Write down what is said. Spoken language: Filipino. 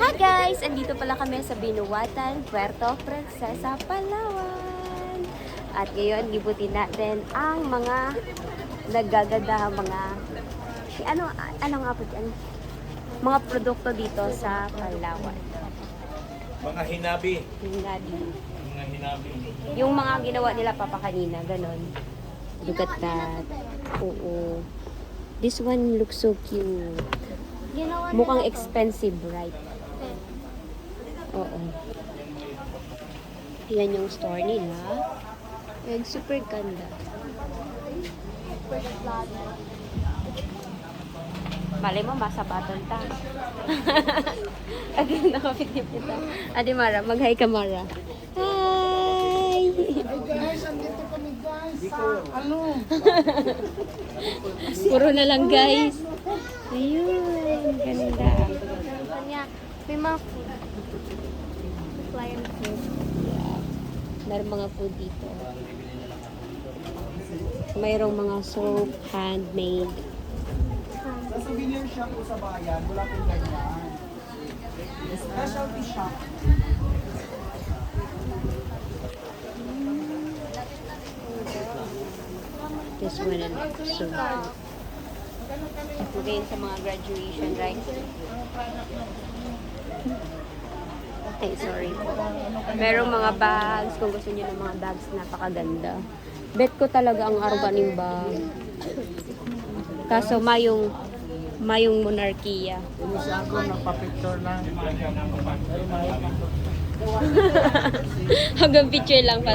Hi guys! Andito pala kami sa Binuwatan, Puerto Princesa, Palawan. At ngayon, libutin natin ang mga naggaganda, ano nga po yan? Mga produkto dito sa Palawan. Mga hinabi. Hinabi. Mga hinabi. Yung mga ginawa nila papa kanina, ganon. Look at that. Oo. This one looks so cute. Mukhang expensive, right? Oo. Yan yung store nila. And super ganda. Malay mo, masabaton ta. Again, nakapitip kita. Adi Mara, mag-hi ka Mara. Hi! Hey guys, andito kami guys sa Puro na lang guys. Ayun, ganda. May mga food. Flying food. Yeah. Meron mga food dito. Mayroong mga soap, handmade. Sa souvenir shop po sa bayan, wala pong ganyan. Specialty shop. This one and so cute. Again sa mga graduation, right? Ay, sorry po. Merong mga bags. Kung gusto niyo ng mga bags, napakaganda. Bet ko talaga ang arganing bag. Kaso mayong monarkiya. Ano siya ako, nagpa-picture lang. Hanggang picture lang pa.